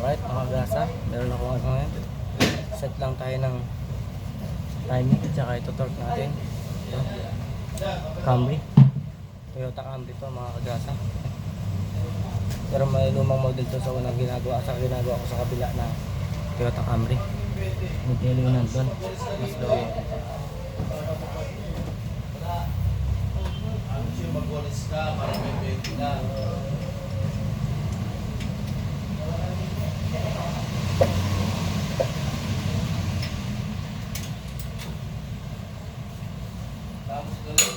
Alright, mga gasa, meron ako ano ngayon. Set lang tayo ng timing at saka ito torque natin. Ito, Camry. Toyota Camry to mga kagasa. Pero may lumang model to sa unang ginagawa ko sa kabila na Toyota Camry. Modelo yun nandun, mas low. Magwalis ka para may pwede na. Tapos gano'n.